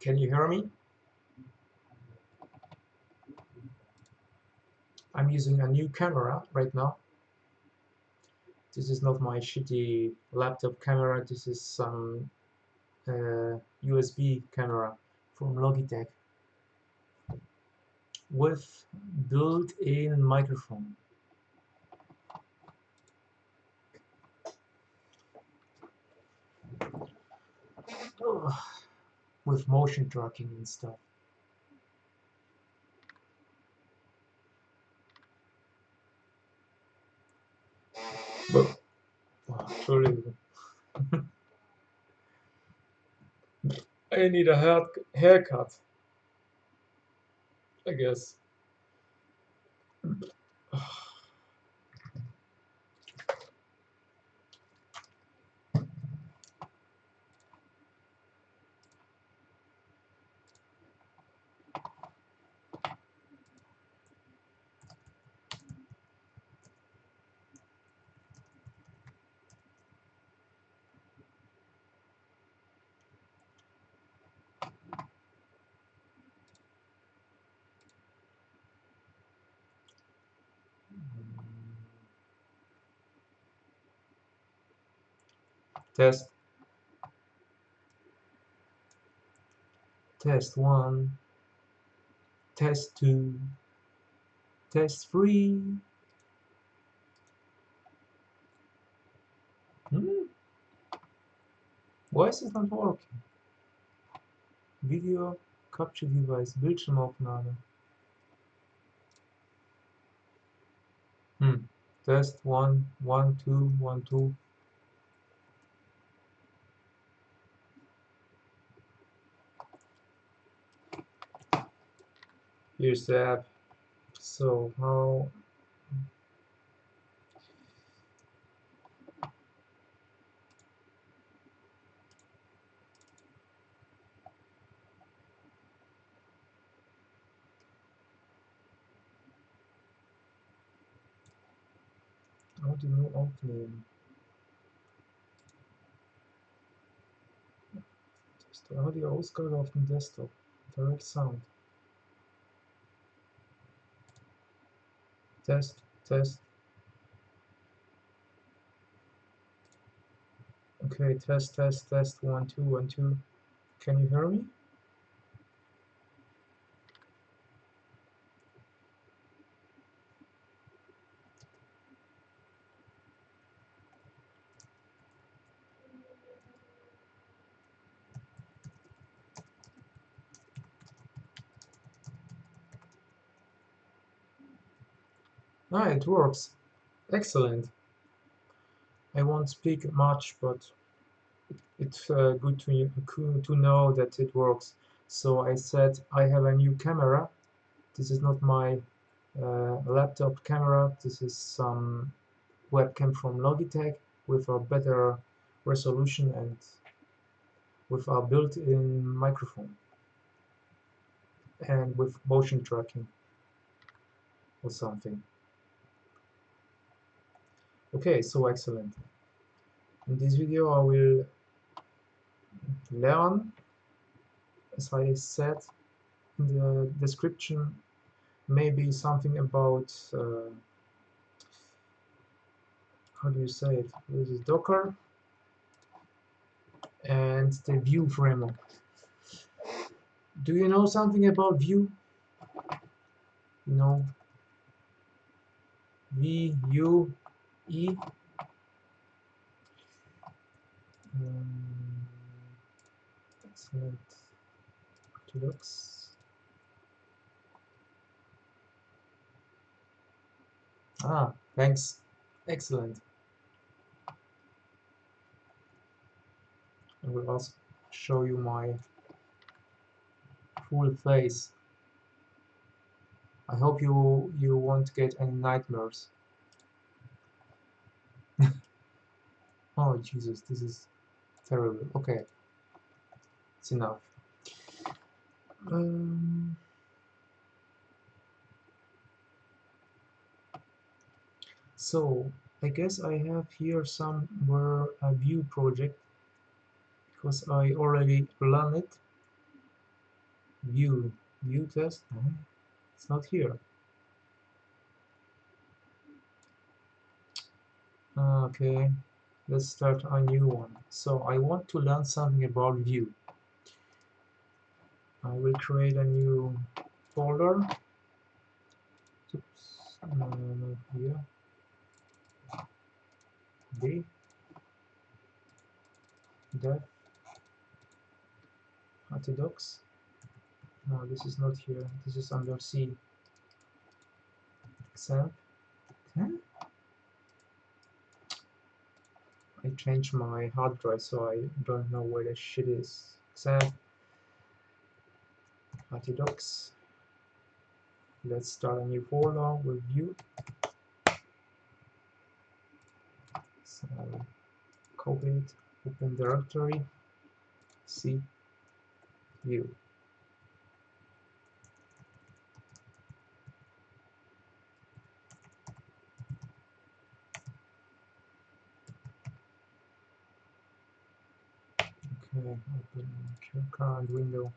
Can you hear me? I'm using a new camera right now. This is not my shitty laptop camera. This is some USB camera from Logitech with built-in microphone. Ugh, with motion tracking and stuff. But, Entschuldigung. I need a haircut, I guess. Test. Test 1. Test 2. Test 3. Why is it not working? Video Capture Device, Bildschirmaufnahme. Test 1, 1, 2, 1, 2. Here's the app. So how Audio aufnehmen? Audioausgabe auf dem Desktop. Direct Sound. Test, test. Okay, test, test, test. 1, 2, 1, 2. Can you hear me? Ah, it works. Excellent. I won't speak much, but it's good to know that it works. So I said I have a new camera. This is not my laptop camera. This is some webcam from Logitech with a better resolution and with a built-in microphone and with motion tracking or something. Okay, so excellent. In this video I will learn, as I said in the description, maybe something about how do you say it? This is Docker and the Vue framework. Do you know something about Vue? You know, V-U-E. Excellent. Orthodox. Ah, thanks. Excellent. I will also show you my full face. I hope you won't get any nightmares. Oh Jesus, this is terrible. Okay, it's enough. So I guess I have here somewhere a Vue project because I already run it. View test. It's not here. Okay, let's start a new one. So I want to learn something about view. I will create a new folder. Oops, no, here. D, dev, docs. No, this is not here. This is under C. Example. Huh? I changed my hard drive, so I don't know where the shit is. Example. Docs. Let's start a new folder with view. So copy it, open directory, C, view. Okay, open current window.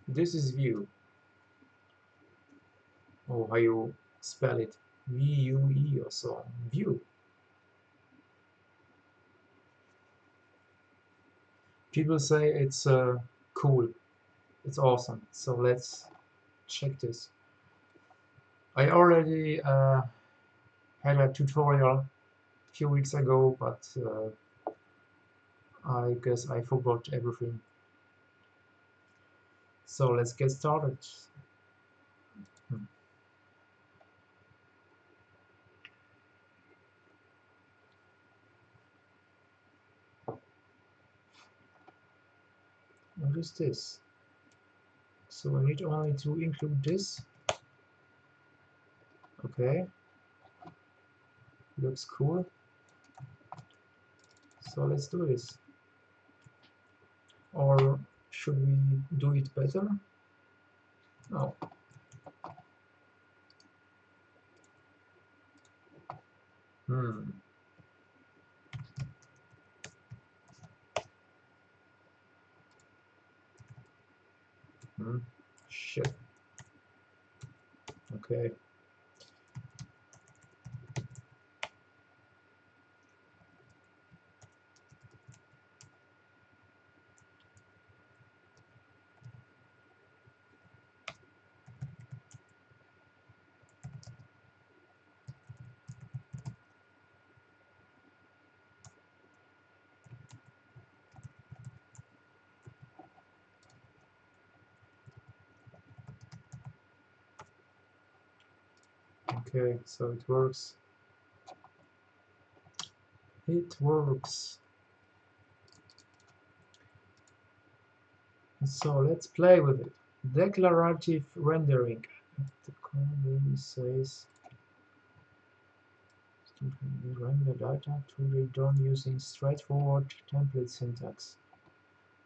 This is view. Or how you spell it, V-U-E or so. View. People say it's cool, it's awesome. So let's check this. I already had a tutorial a few weeks ago, but I guess I forgot everything. So let's get started. What is this? So I need only to include this. Okay, looks cool. So let's do this. Or should we do it better? No. Hmm. Shit. Okay. Okay, so it works. It works. So let's play with it. Declarative rendering. The command says render data to be done using straightforward template syntax.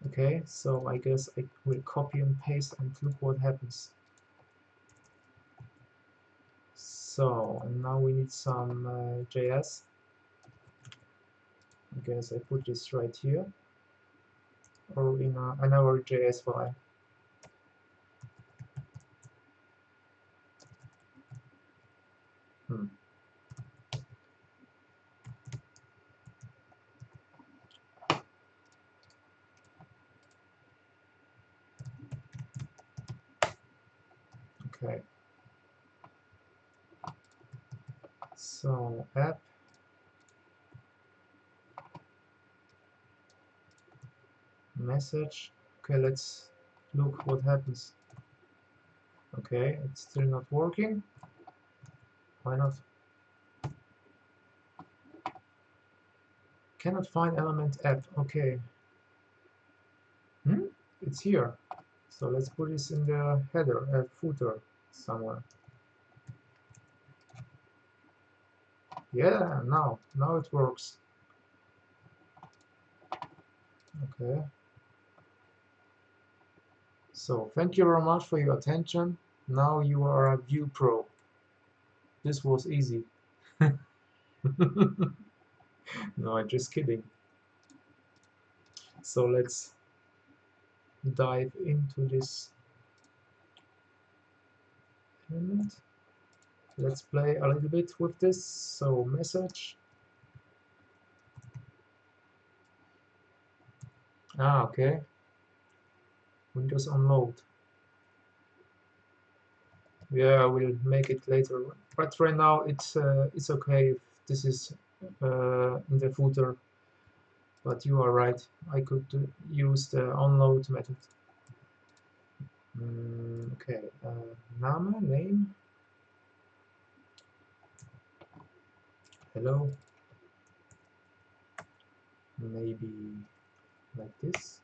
Okay, so I guess I will copy and paste and look what happens. So, and now we need some JS. I guess I put this right here, or in another JS file. Okay. So app, message. Okay, let's look what happens. Okay, it's still not working. Why not? Cannot find element app. Okay. It's here. So let's put this in the header, footer somewhere. Yeah, now it works. Okay. So thank you very much for your attention. Now you are a View Pro. This was easy. No, I'm just kidding. So let's dive into this element. Let's play a little bit with this. So message. Okay. Windows unload. Yeah, we'll make it later. But right now it's okay if this is in the footer. But you are right. I could use the unload method. Okay. Name. Hello. Maybe like this.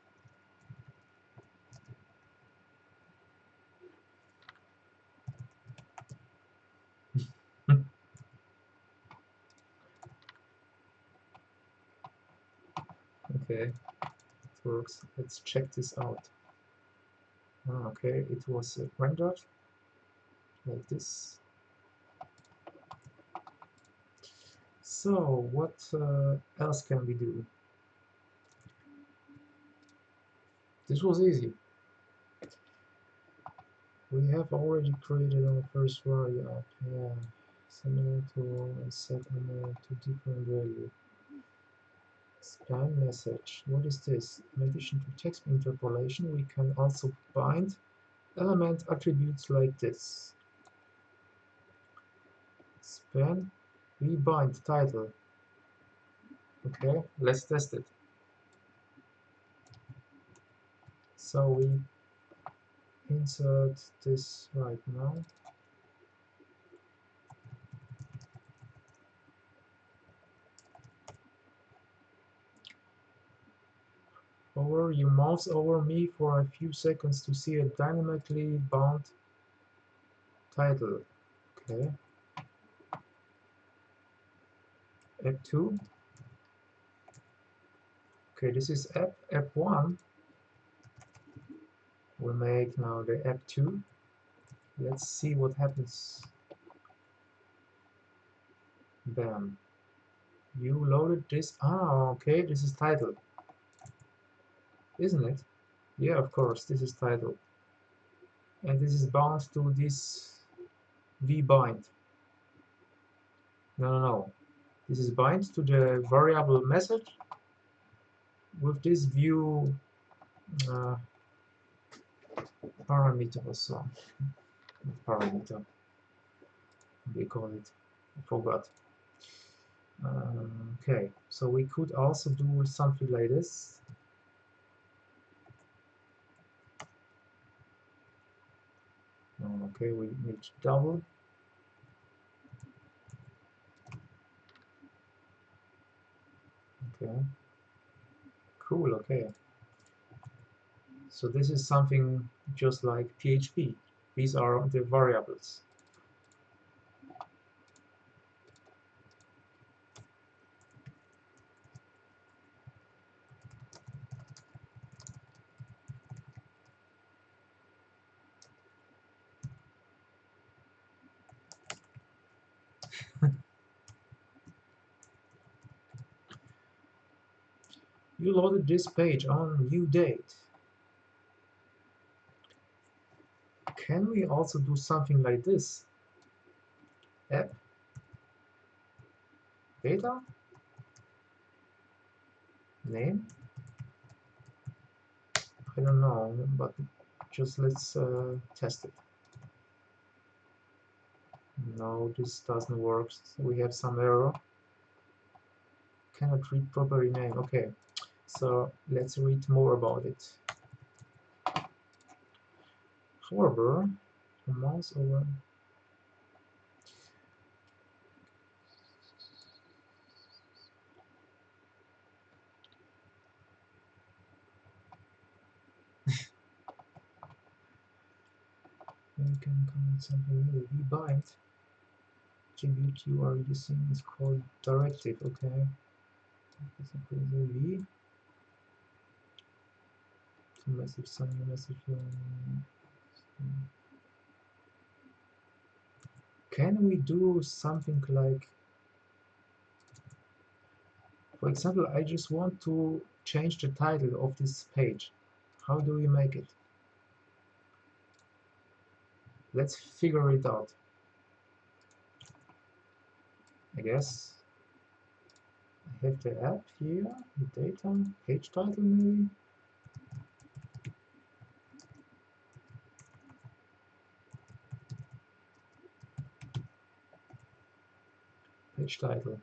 Okay, it works. Let's check this out. Okay, it was rendered like this. So what else can we do? This was easy. We have already created our first variable. Yeah, similar to set to different value. Spam message. What is this? In addition to text interpolation, we can also bind element attributes like this. Span. We bind title. Okay, let's test it. So we insert this right now. Hover, you mouse over me for a few seconds to see a dynamically bound title. Okay. App 2. Okay, this is app 1. We'll make now the app 2. Let's see what happens. Bam. You loaded this. Okay, this is title. Isn't it? Yeah, of course, this is title. And this is bound to this vbind. No. This is bind to the variable message with this view parameter also. Parameter, we call it. I forgot. Okay, so we could also do something like this. Okay, we need double. Okay, cool. Okay, so this is something just like PHP. These are the variables. You loaded this page on new date. Can we also do something like this? App data name. I don't know, but just let's test it. No, this doesn't work. We have some error. Cannot read properly name. Okay, so let's read more about it. However, mouse over. we can comment something new. We bind attribute you are using is called directive. Okay. V to message send a message. Can we do something like, for example, I just want to change the title of this page. How do we make it? Let's figure it out. I guess I have the app here, the data, page title maybe. Page title.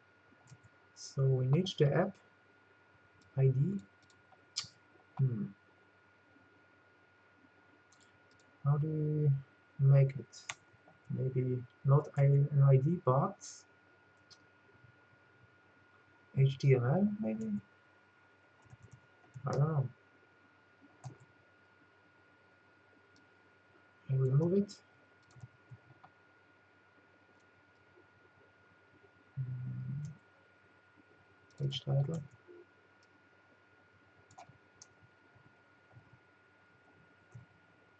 So we need the app ID. How do we make it? Maybe not an ID, but HTML maybe? I don't know. I remove it. Page title.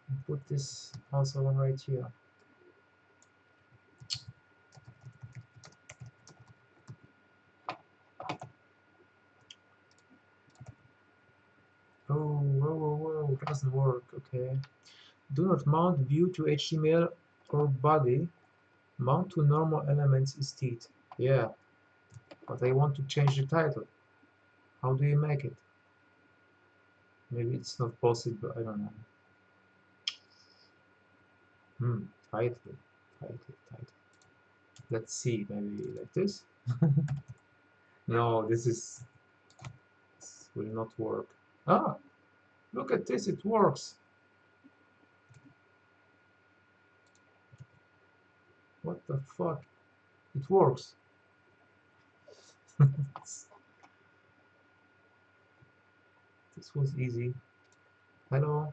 And put this also right here. Oh, whoa, whoa, whoa, doesn't work. Okay. Do not mount view to HTML or body. Mount to normal elements instead. Yeah, but I want to change the title. How do you make it? Maybe it's not possible. I don't know. Title, title. Let's see. Maybe like this. No, this will not work. Ah, look at this. It works. What the fuck? It works. This was easy. Hello.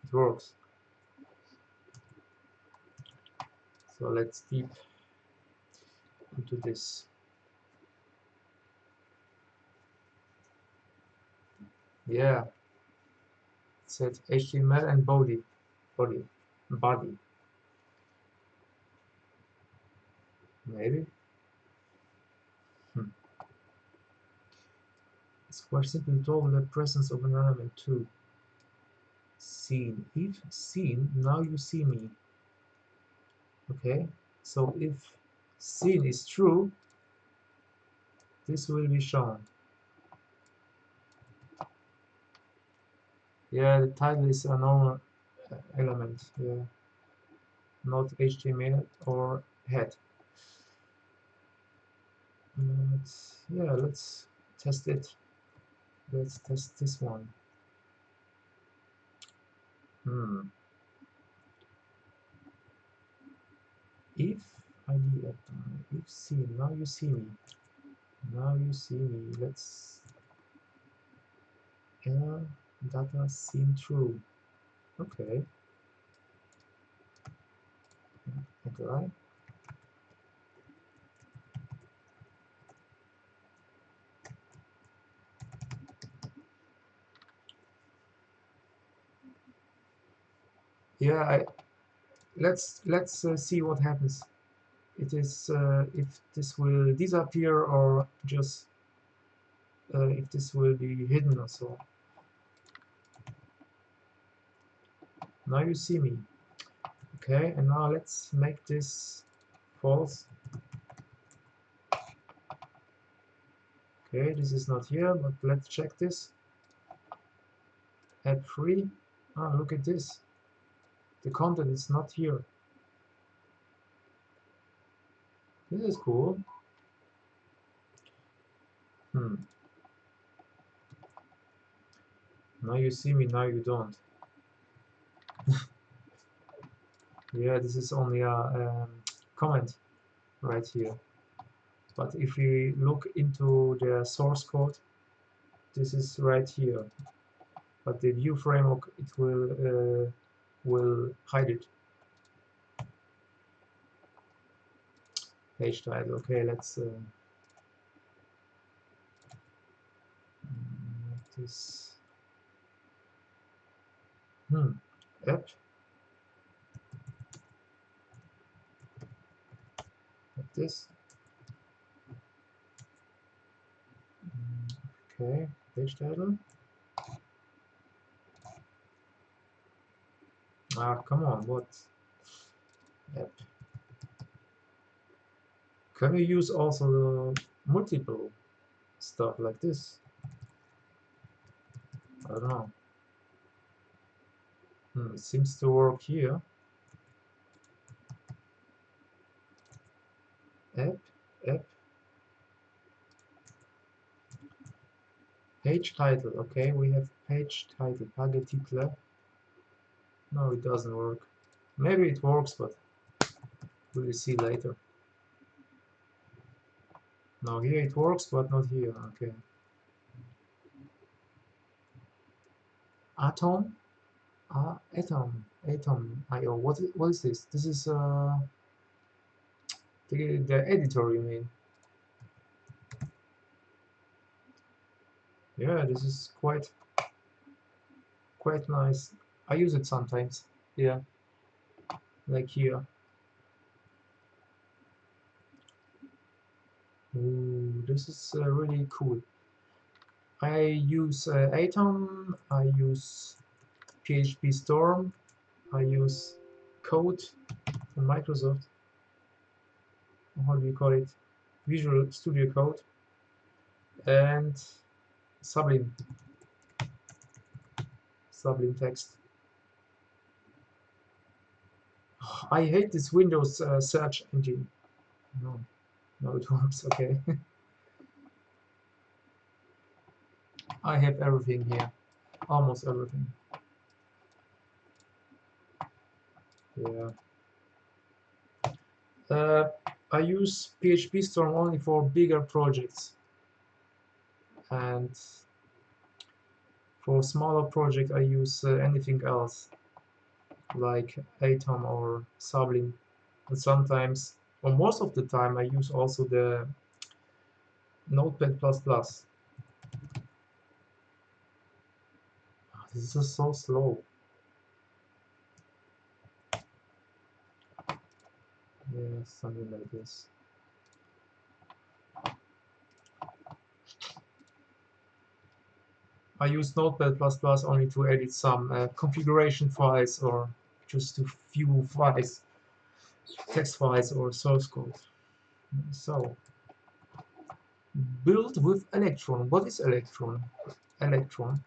It works. So let's deep into this. Yeah. It said HTML and body. Maybe. It's quite simple to toggle the presence of an element too. Seen. If seen, now you see me. Okay. So if seen is true, this will be shown. Yeah, the title is a normal element. Yeah. Not HTML or head. Yeah, let's test it. Let's test this one. If ID if see, now you see me. Now you see me. Let's error data seen true. Okay. Apply. Yeah, let's see what happens. It is if this will disappear or just if this will be hidden or so. Now you see me. Okay, and now let's make this false. Okay, this is not here, but let's check this. Add free. Ah, look at this. The content is not here. This is cool. Now you see me, now you don't. Yeah, this is only a comment right here. But if we look into the source code, this is right here. But the view framework, it will hide it. Page title. Okay, let's this app like this. Okay, page title. Ah, come on, what app? Can we use also the multiple stuff like this? I don't know. It seems to work here. App, app, page title. Okay, we have page title. Pagetitle. No, it doesn't work. Maybe it works, but we'll see later. Now here it works, but not here. Okay. Atom, atom IO. What is this? This is the editor, you mean? Yeah, this is quite nice. I use it sometimes. Yeah, like here. Ooh, this is really cool. I use Atom. I use PHP Storm. I use Code from Microsoft. How do you call it? Visual Studio Code and Sublime. Sublime Text. I hate this Windows search engine. No, it works. Okay. I have everything here, almost everything. Yeah. I use PHP Storm only for bigger projects, and for smaller projects I use anything else, like Atom or Sublime. And sometimes, or most of the time, I use also the Notepad++. This is so slow. Yeah, something like this. I use Notepad++ only to edit some configuration files or just to view files, text files or source code. So, build with Electron. What is Electron? Electron.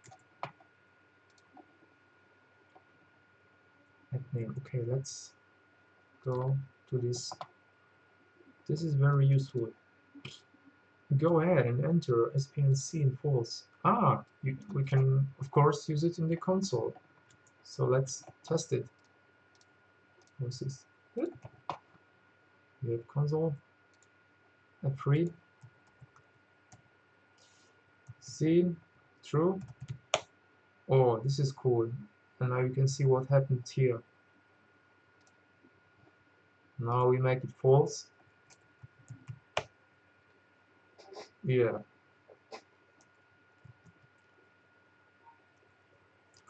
Name. Okay, let's go to this. This is very useful. Go ahead and enter SPNC in false. We can of course use it in the console. So let's test it. What's this? Good. We have console. F3. Scene. True. Oh, this is cool. And now you can see what happened here. Now we make it false. Yeah.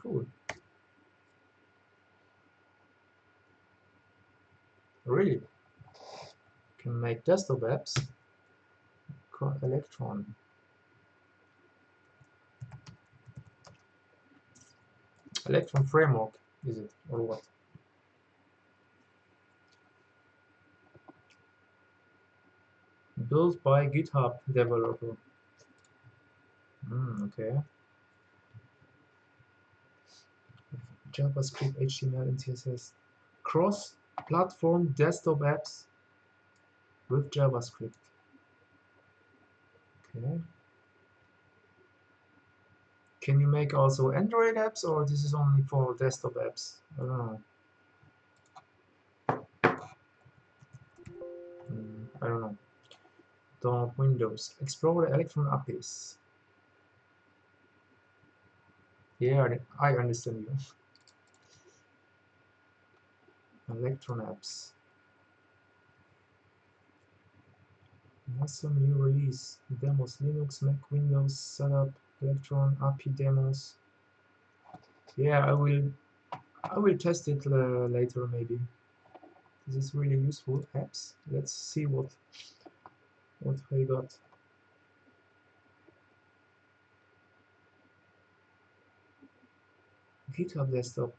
Cool. Really? Can make desktop apps. Electron. Electron framework, is it, or what? Built by GitHub developer. Okay. JavaScript, HTML, and CSS. Cross-platform desktop apps with JavaScript. Okay. Can you make also Android apps, or this is only for desktop apps? I don't know. I don't know. Download Windows. Explore the Electron APIs. Yeah, I understand you. Electron apps. Awesome new release. Demos Linux, Mac, Windows, setup, Electron API demos. Yeah, I will test it later maybe. This is really useful apps. Let's see what I got. GitHub desktop.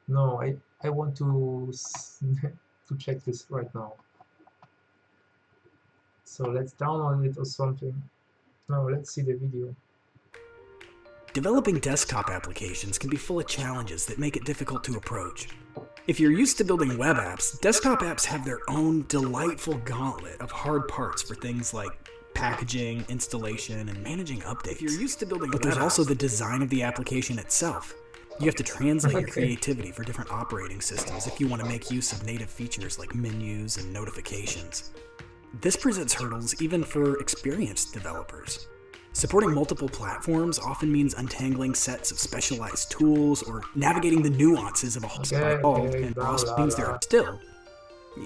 No, I want to to check this right now. So let's download it or something. No, let's see the video. Developing desktop applications can be full of challenges that make it difficult to approach. If you're used to building web apps, desktop apps have their own delightful gauntlet of hard parts for things like packaging, installation, and managing updates. If you're used to building but there's also the design of the application itself. You have to translate your creativity for different operating systems if you want to make use of native features like menus and notifications. This presents hurdles even for experienced developers. Supporting multiple platforms often means untangling sets of specialized tools or navigating the nuances of a whole site, and also means there are still.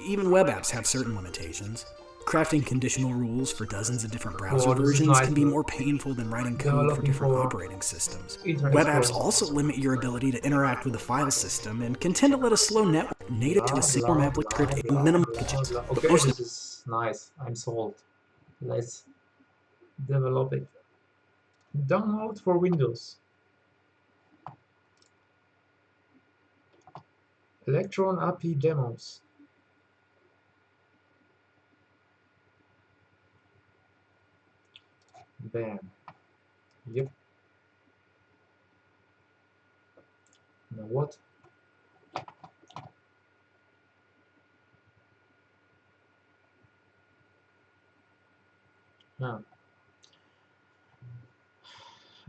Even web apps have certain limitations. Crafting conditional rules for dozens of different browser versions can be more painful than writing code for different operating systems. Web apps also limit your ability to interact with the file system and can tend to let a slow network native to a single application script minimum packages. Okay, this is nice. I'm sold. Let's develop it. Download for Windows. Electron API demos. Bam. Yep. Now what? Ah.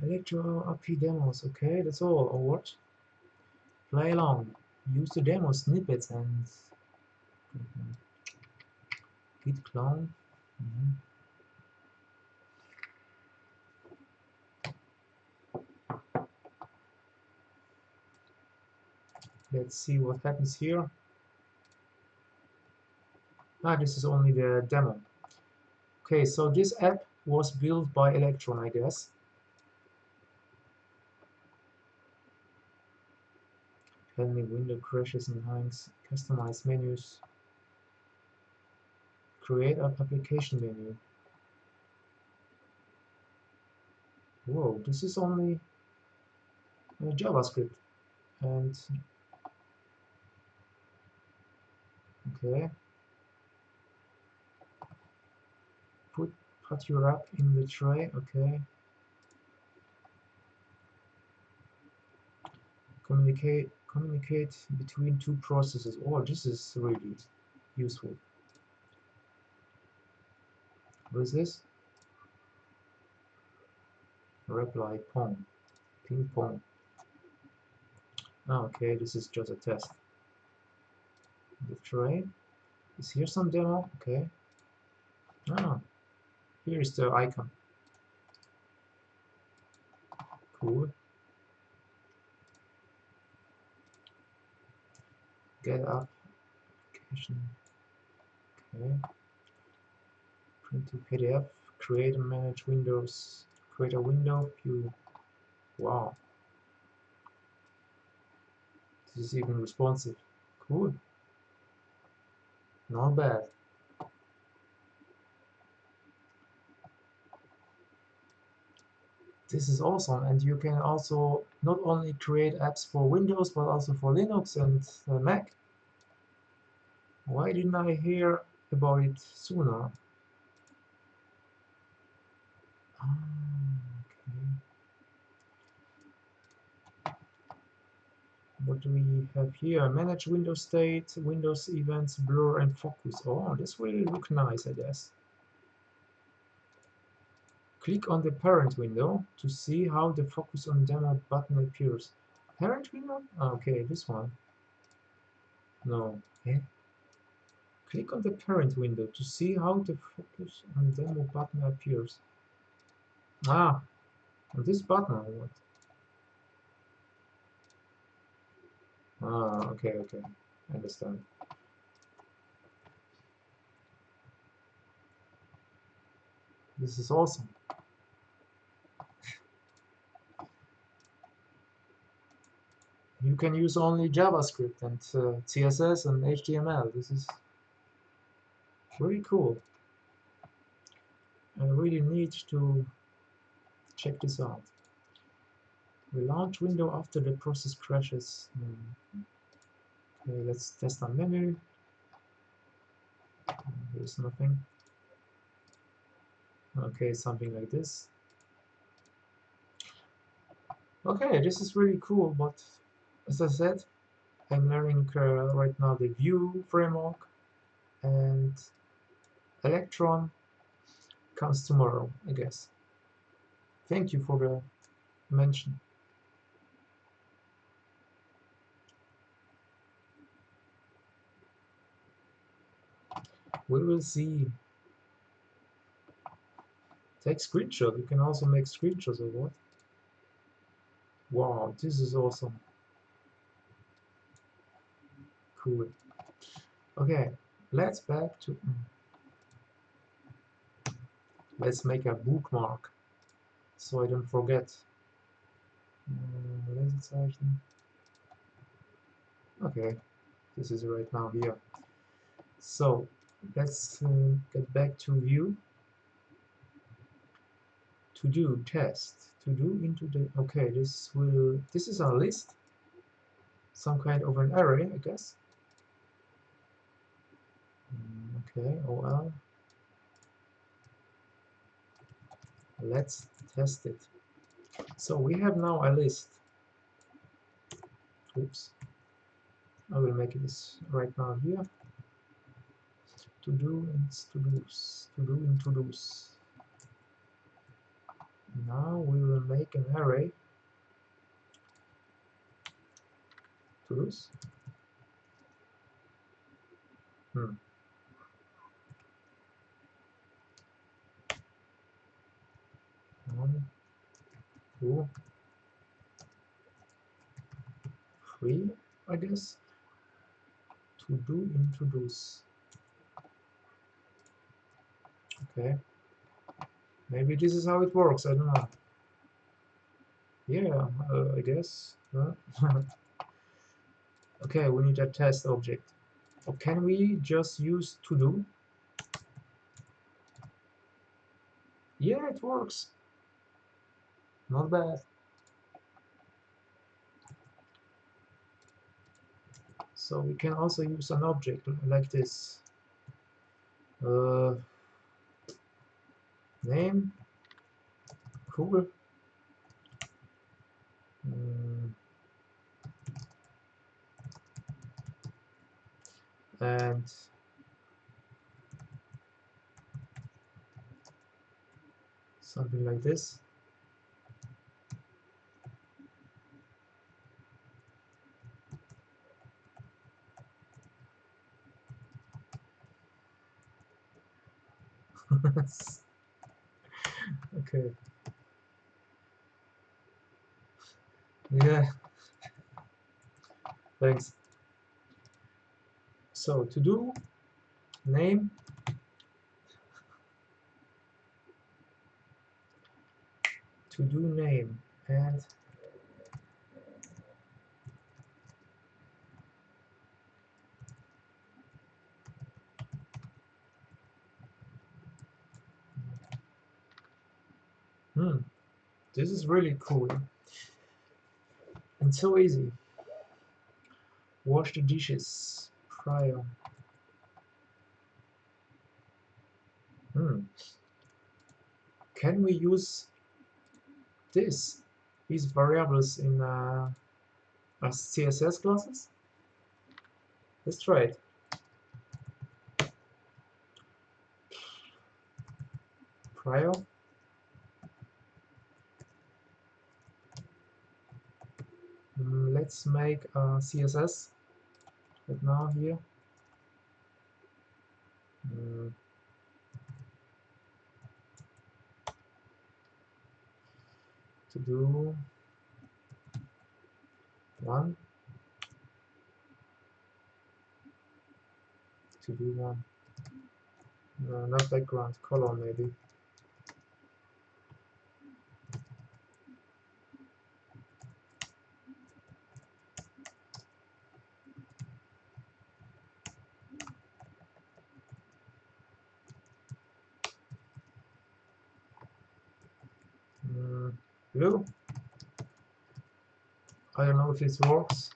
Electron API demos. Okay, that's all. Or what? Play along. Use the demo snippets and git clone. Let's see what happens here. This is only the demo. Okay, so this app was built by Electron, I guess. Handling window crashes and hangs, customize menus, create an application menu. Whoa, this is only JavaScript. And okay, put your app in the tray. Okay, communicate between two processes. Oh, this is really useful. What is this? Reply pong, ping pong. Okay, this is just a test. The tray. Is here some demo? Okay. Here is the icon. Cool. Get up application. Okay. Print to PDF. Create and manage windows. Create a window view. Wow. This is even responsive. Cool. Not bad. This is awesome, and you can also not only create apps for Windows but also for Linux and Mac. Why didn't I hear about it sooner? Okay. What do we have here? Manage Windows state, Windows events, blur and focus. Oh, this will look nice, I guess. Click on the parent window to see how the focus on demo button appears. Parent window? Okay, this one. No. Eh? Click on the parent window to see how the focus on demo button appears. Ah, on this button or what? Ah, okay, okay, I understand. This is awesome. You can use only JavaScript and CSS and HTML. This is very cool. I really need to check this out. The launch window after the process crashes. Okay, let's test our menu. There's nothing. Okay, something like this. Okay, this is really cool, but as I said, I'm learning right now the Vue framework, and Electron comes tomorrow, I guess. Thank you for the mention. We will see. Take screenshot. You can also make screenshots of what? Wow, this is awesome. Cool. Okay, let's back to. Let's make a bookmark so I don't forget. Lesezeichen. Okay, this is right now here. So let's get back to view. To do test. To do into the. Okay, this will. This is a list. Some kind of an array, I guess. Okay, OL. Let's test it. So we have now a list. Oops. I will make this right now here. To do and to do's. To do and to do's. Now we will make an array. To do's. Hmm. 1, 2, 3, I guess. To do into do's. Okay. Maybe this is how it works. I don't know. Yeah, I guess. Okay, we need a test object. Or can we just use to do? Yeah, it works. Not bad. So we can also use an object like this. Uh, Name. Cool. Mm, and something like this. Okay. Yeah, thanks. So to do name, to do name, and this is really cool and so easy. Wash the dishes prior. Can we use these variables in as CSS classes? Let's try it. Prior. Let's make a CSS right now here. Mm, to do one, to do one. No, not background, color maybe. Blue. I don't know if it works.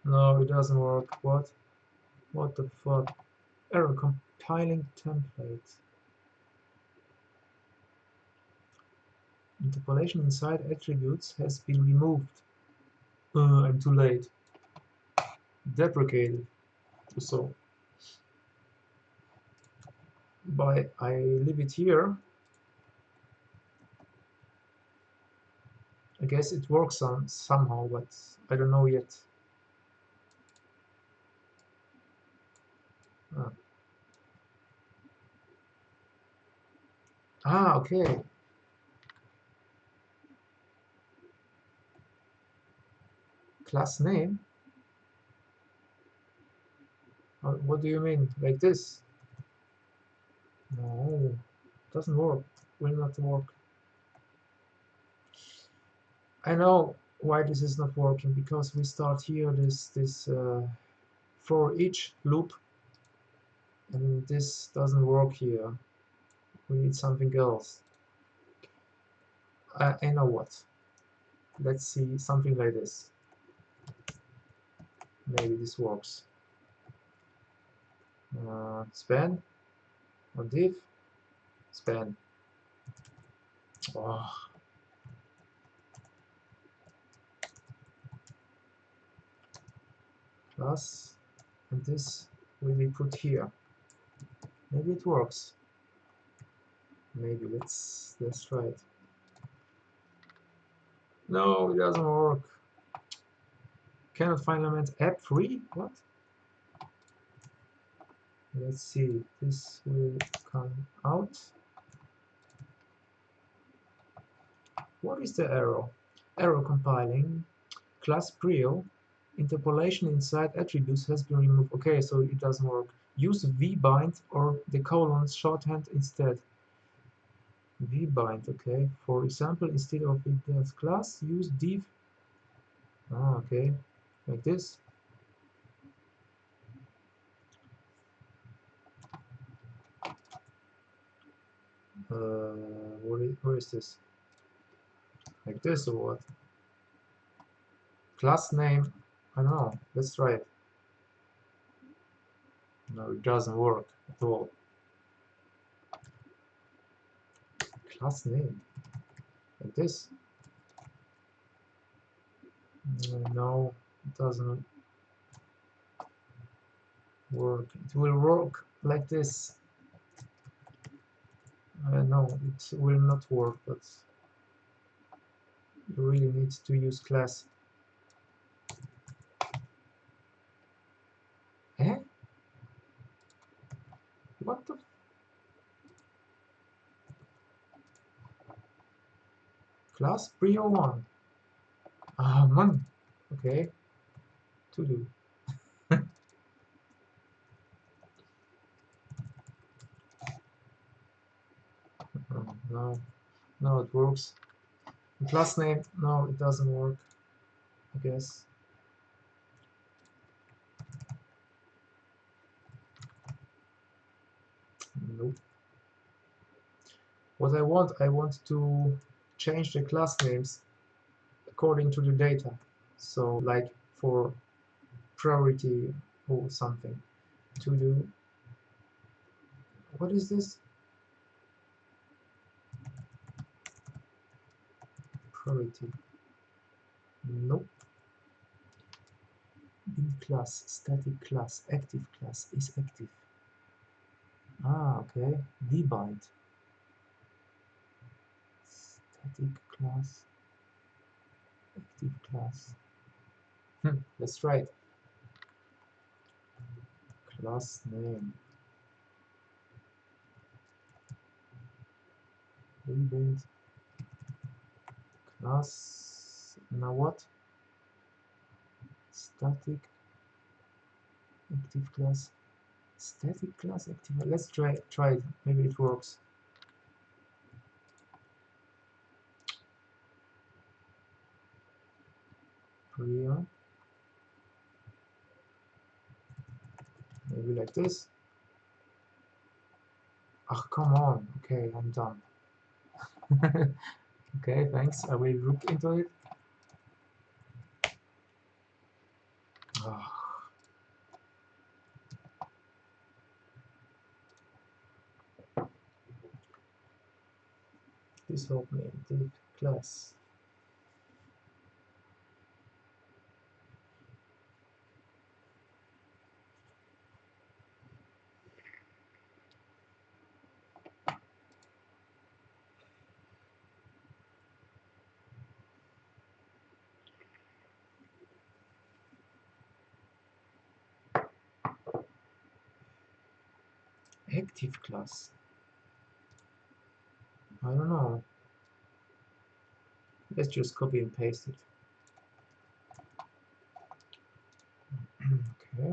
No, it doesn't work. What? What the fuck? Error compiling template. Interpolation inside attributes has been removed. I'm too late. Deprecated. So I leave it here. I guess it works somehow, but I don't know yet. Ah, okay. Class name? What do you mean? Like this? No, doesn't work. Will not work. I know why this is not working, because we start here this for each loop, and this doesn't work here. We need something else. I know what. Let's see something like this. Maybe this works. Span or div span. Oh, plus, and this will be put here. Maybe it works. Maybe let's try it. No, it doesn't work. Cannot find element app free? What? Let's see. This will come out. What is the error? Error compiling. Class prio. Interpolation inside attributes has been removed. Okay, so it doesn't work. Use vbind or the colons shorthand instead. Vbind, okay. For example, instead of it class, use div. Okay, like this. Where is this? Like this or what? Class name. I don't know. Let's try it. No, it doesn't work at all. Class name. Like this. No, it doesn't work. It will work like this. No, it will not work, but you really need to use class. Eh? What the? Class prio 1. Man. Okay. To do. No. No, it works. Class name. No, it doesn't work. I guess. Nope. What I want to change the class names according to the data. So like for priority or something. To do. What is this? Priority. Nope. Bin class, static class, active class is active. Okay. Dbind. Static class, active class. Let's try it. Last name. Rebuild class. Now what? Static active class. Static class active. Let's try it. Maybe it works. Clear. Maybe like this. Ah, come on. Okay, I'm done. Okay, thanks. I will look into it. Ah, this helped me. Div class. Active class. I don't know. Let's just copy and paste it. Okay.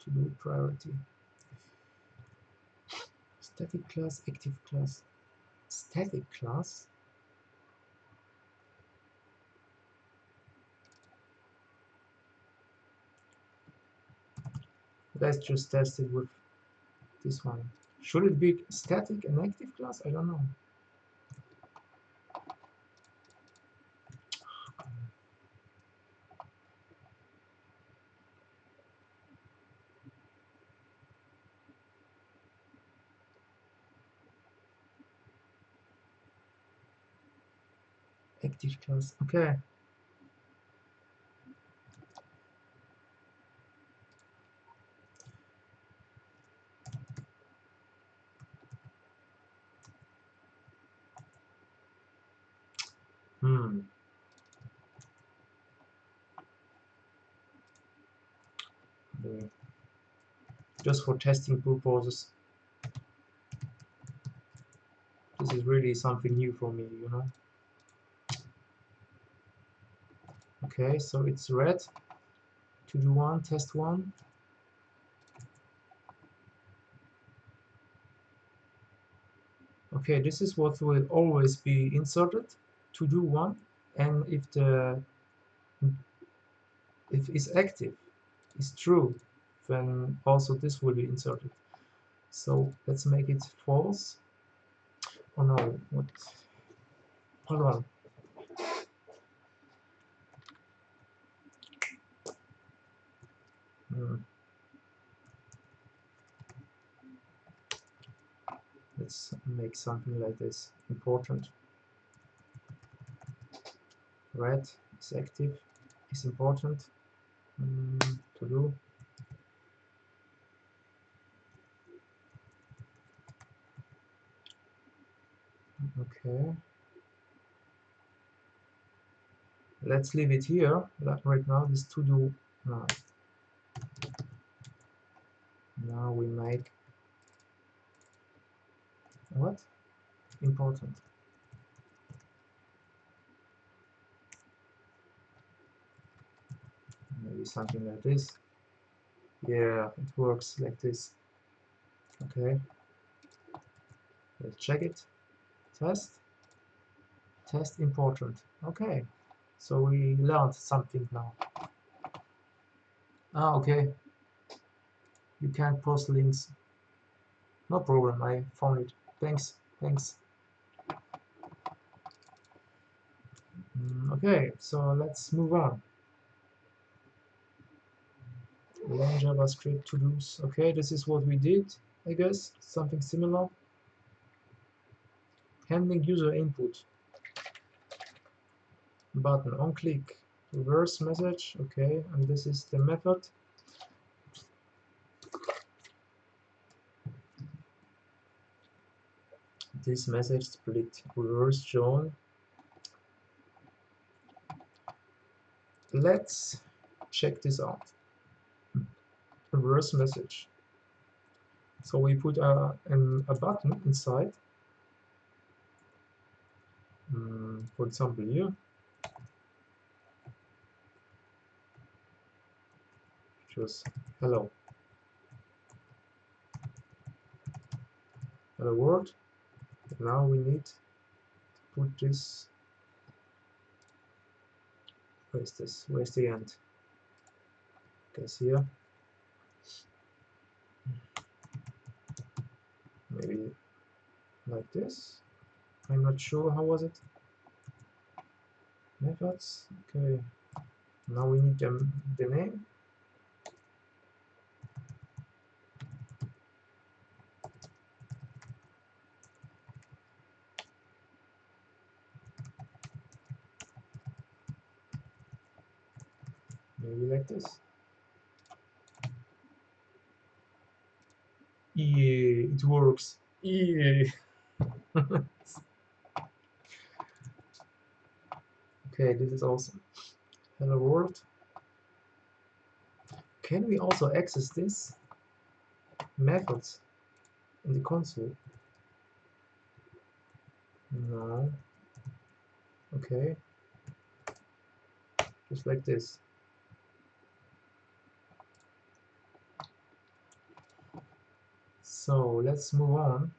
To do priority. Static class, active class. Static class. Let's just test it with this one. Should it be static and active class? I don't know. Active class. Okay. Hmm. Okay. Just for testing purposes. This is really something new for me, you know. Okay, so it's red. To do one, test one. Okay, this is what will always be inserted. To do one, and if is active, is true, then also this will be inserted. So let's make it false. Oh no, what? Hold on. Hmm. Let's make something like this. Important. Red is active, is important. To do. Okay. Let's leave it here. Right now, this to do. No. Now we make what? Important. Maybe something like this. Yeah, it works like this. Okay. Let's check it. Test. Test important. Okay. So we learned something now. Ah, okay. You can't post links. No problem. I found it. Thanks. Thanks. Okay, so let's move on. Learn JavaScript to-dos. Okay, this is what we did, I guess. Something similar. Handling user input. Button on click. Reverse message. Okay, and this is the method. This message split reverse shown. let's check this out. Reverse message. So we put a button inside, for example here, just hello world. Now we need to put this, where's this, where's the end? Guess here, maybe like this. I'm not sure, how was it? Methods, okay. Now we need the name. Maybe like this. Yeah, it works. Yeah. Okay, this is awesome. Hello world. Can we also access this methods in the console? No. Okay. Just like this. So let's move on.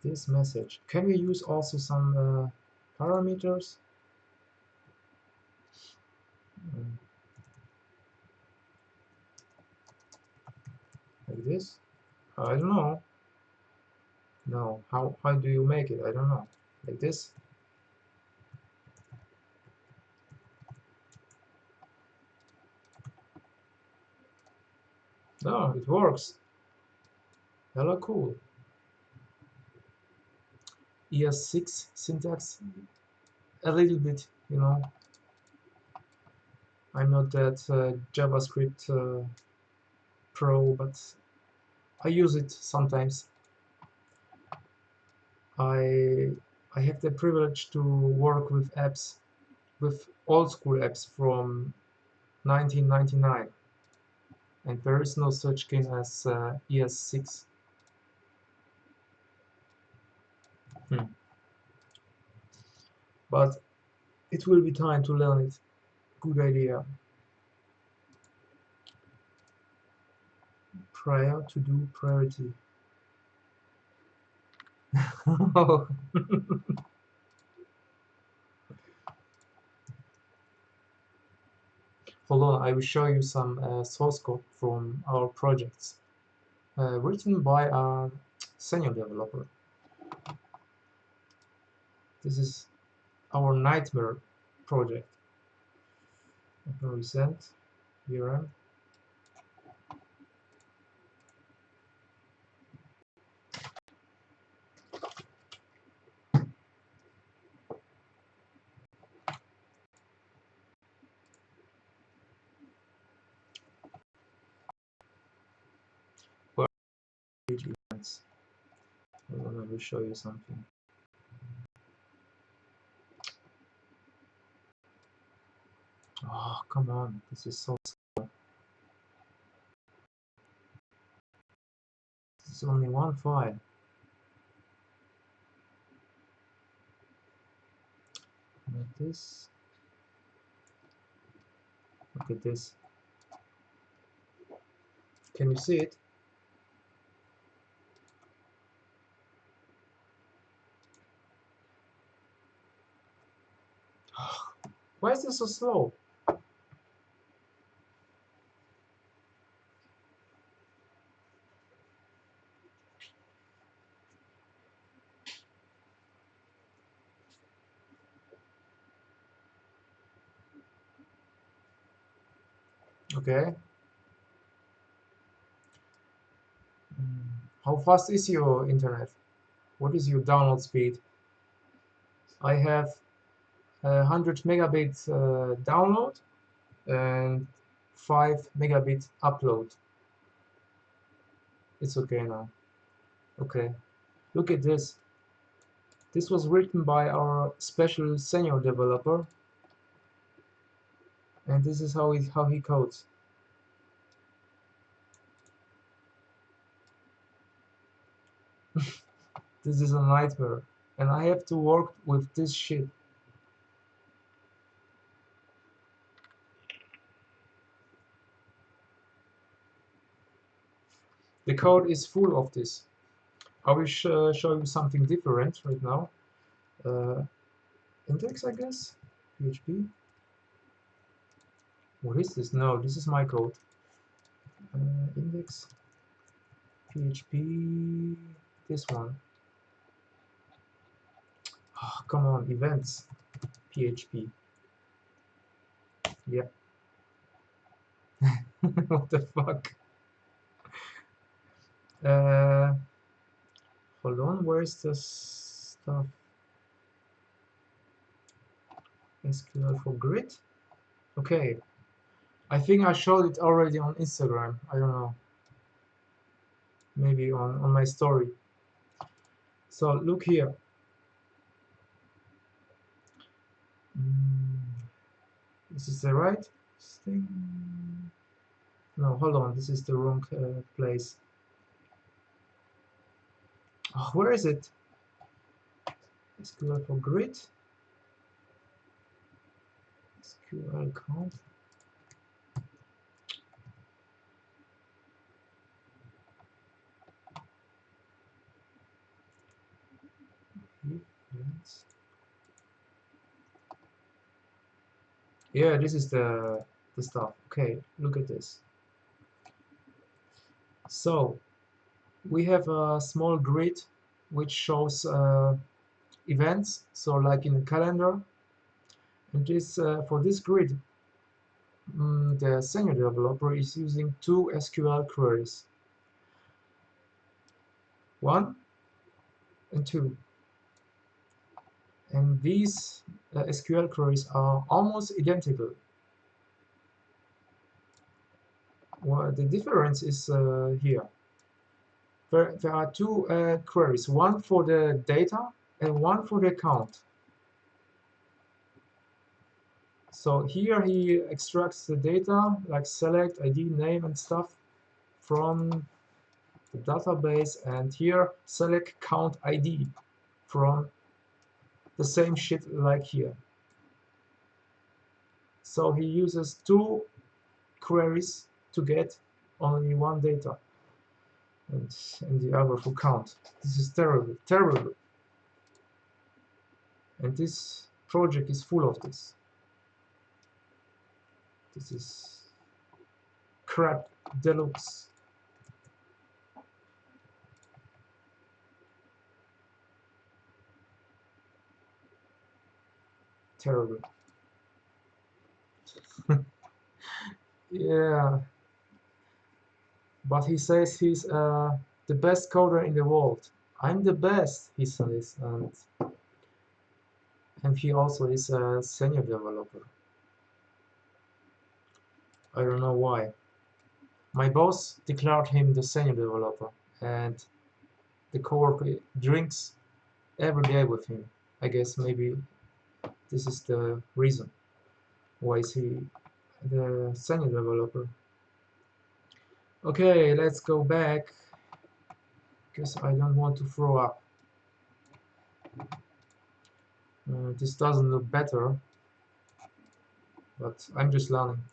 This message. Can we use also some parameters? Mm, like this? I don't know. No. How do you make it? I don't know. Like this? No, it works. Hello, cool. ES6 syntax. A little bit, you know. I'm not that JavaScript pro, but I use it sometimes. I have the privilege to work with apps, with old school apps from 1999, and there is no such game as ES6. But it will be time to learn it. Good idea. Prior to do priority. Hold on, I will show you some source code from our projects, written by a senior developer. This is our nightmare project. Resent, learing. Page events. Hold on, I will show you something. Oh, come on, this is so slow. This is only one file. Like this. Look at this. Can you see it? Why is this so slow? Okay. How fast is your internet? What is your download speed? I have 100 megabit download and 5 megabit upload. It's okay now. Okay. Look at this. This was written by our special senior developer. And this is how he codes. This is a nightmare, and I have to work with this shit. The code is full of this. I will show you something different right now. Uh, Index, I guess? PHP? What is this? No, this is my code. Index, PHP, this one. Oh, come on, events, PHP. Yeah. What the fuck? Uh, Hold on, where's the stuff? SQL for grid? Okay, I think I showed it already on Instagram. I don't know. Maybe on my story. So look here. Mm, this is the right thing? No, hold on. This is the wrong place. Oh, where is it? SQL for grid? SQL count? Yes. Yeah, this is the stuff. Okay, look at this. So we have a small grid which shows events. So like in the calendar, and this for this grid, the senior developer is using two SQL queries, one and two, and these SQL queries are almost identical. Well, the difference is here. There are two queries, one for the data and one for the count. So here he extracts the data like select, ID, name and stuff from the database, and here select count ID from the same shit like here. So he uses two queries to get only one data and the other for count. This is terrible, terrible. And this project is full of this. This is crap deluxe. Terrible. Yeah, but he says he's the best coder in the world. I'm the best, he says, and he also is a senior developer. I don't know why. My boss declared him the senior developer, and the coworker drinks every day with him. I guess maybe this is the reason why is he the senior developer. Okay, let's go back because I don't want to throw up. This doesn't look better, but I'm just learning.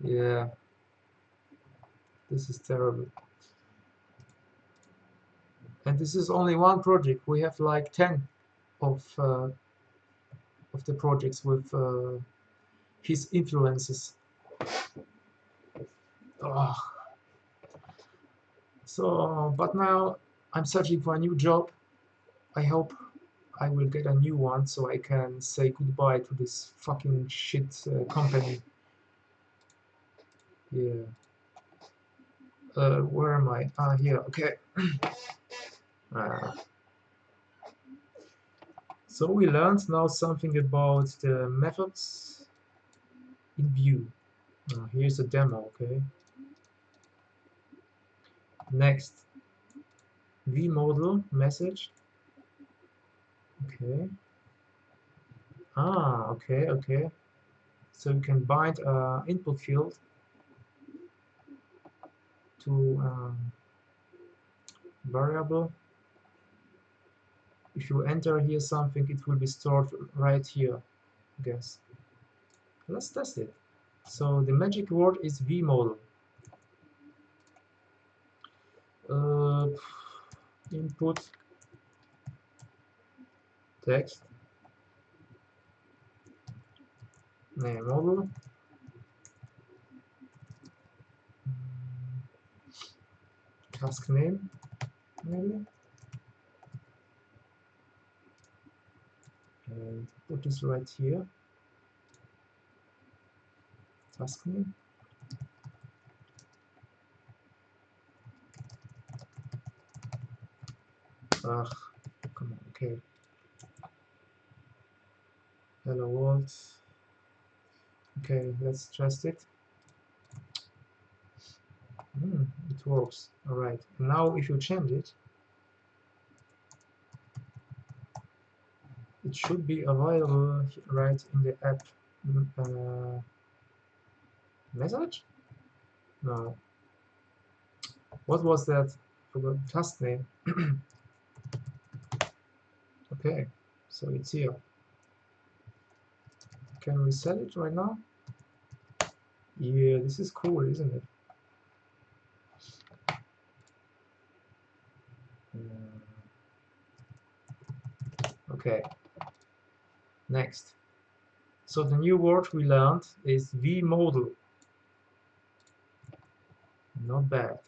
Yeah, this is terrible. And this is only one project. We have like 10 of the projects with his influences. Ugh. So, but now I'm searching for a new job. I hope I will get a new one so I can say goodbye to this fucking shit company. Yeah. Where am I? Ah, here. Okay. Uh, so we learned now something about the methods in Vue. Here's a demo. Okay. Next. vModel message. Okay. Okay. So you can bind input field to variable. If you enter here something, it will be stored right here, I guess. Let's test it. So the magic word is vModel. Uh, input text name model, task name maybe, and put this right here, task name. Ugh, come on, okay. Hello world. Okay, let's test it. It works. Alright, now if you change it, it should be available right in the app message? No. What was that? Forgot task name. Okay, so it's here. Can we sell it right now? Yeah, this is cool, isn't it? Okay, next. So the new word we learned is vModel. Not bad.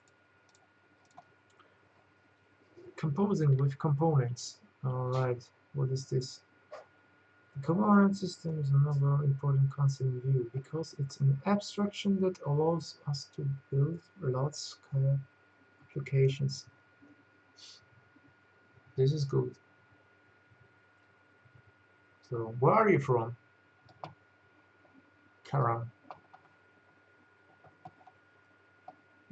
Composing with components. Alright, what is this? The component system is another important concept in Vue because it's an abstraction that allows us to build large-scale applications. This is good. So, where are you from? Karan.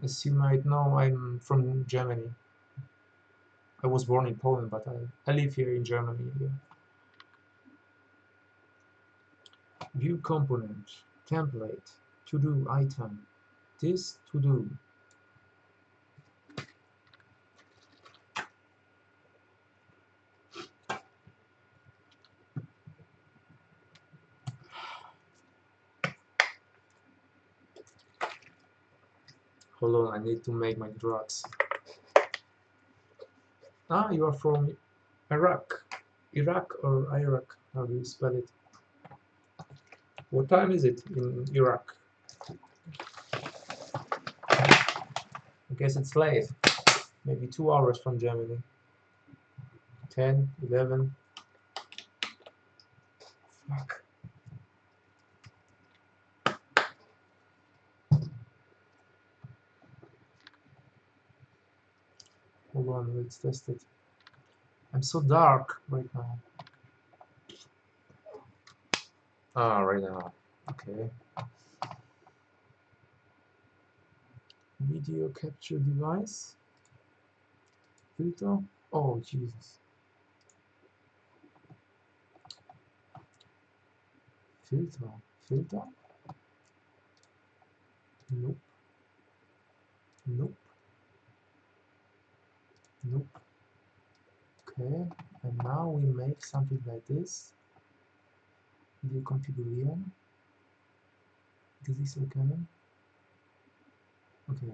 As you might know, I'm from Germany. I was born in Poland, but I live here in Germany. Yeah. View component, template, to-do item. This to-do. Hold on, I need to make my drugs. Ah, you are from Iraq. Iraq or Iraq? How do you spell it? What time is it in Iraq? I guess it's late. Maybe 2 hours from Germany. 10, 11. Fuck. Hold on, let's test it. I'm so dark right now. Ah, right now. Okay. Video capture device. Filter. Oh, Jesus. Filter. Filter? Nope. Nope. Nope. Okay. And now we make something like this. Video configurieren. Gesicht erkennen. Okay.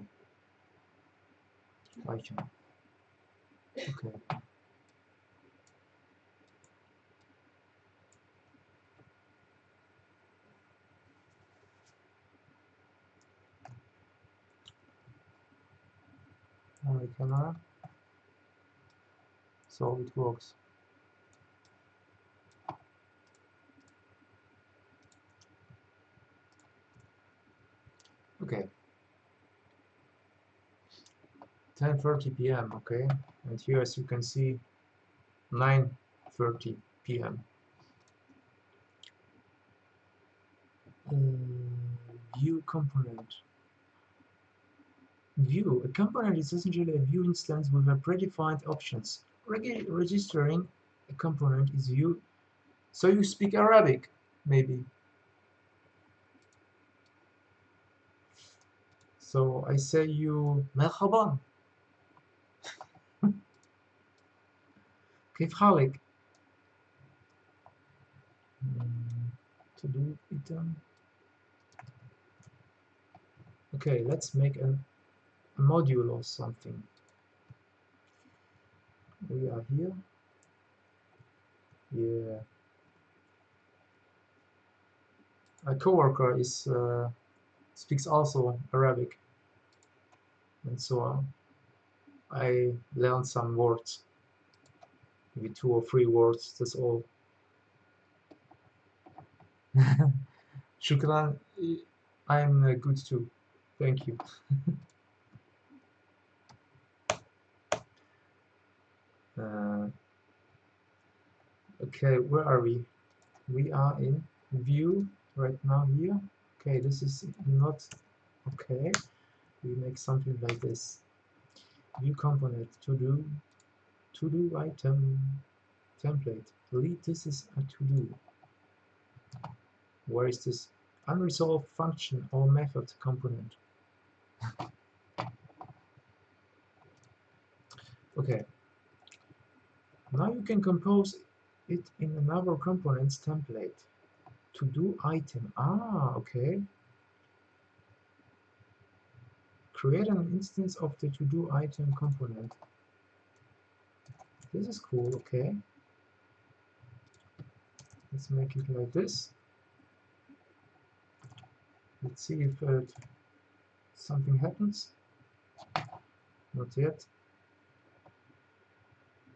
Speichern. Okay. Now the camera. So it works. Okay. 10:30 p.m. Okay. And here, as you can see, 9:30 p.m. View component. View. A component is essentially a view instance with a predefined options. Registering a component is view. So you speak Arabic, maybe. So I say you مرحبا. كيف حالك? To do item. Okay, let's make a module or something. We are here. Yeah. A coworker is speaks also Arabic, and so I learned some words, maybe 2 or 3 words. That's all. Shukran. I'm good too. Thank you. Okay, where are we? We are in view right now here. Okay, this is not okay. We make something like this. View component to do item template. Delete. This is a to do. Where is this unresolved function or method component? Okay. Now you can compose it in another component's template. To do item. Ah, okay. Create an instance of the to do item component. This is cool. Okay. Let's make it like this. Let's see if something happens. Not yet.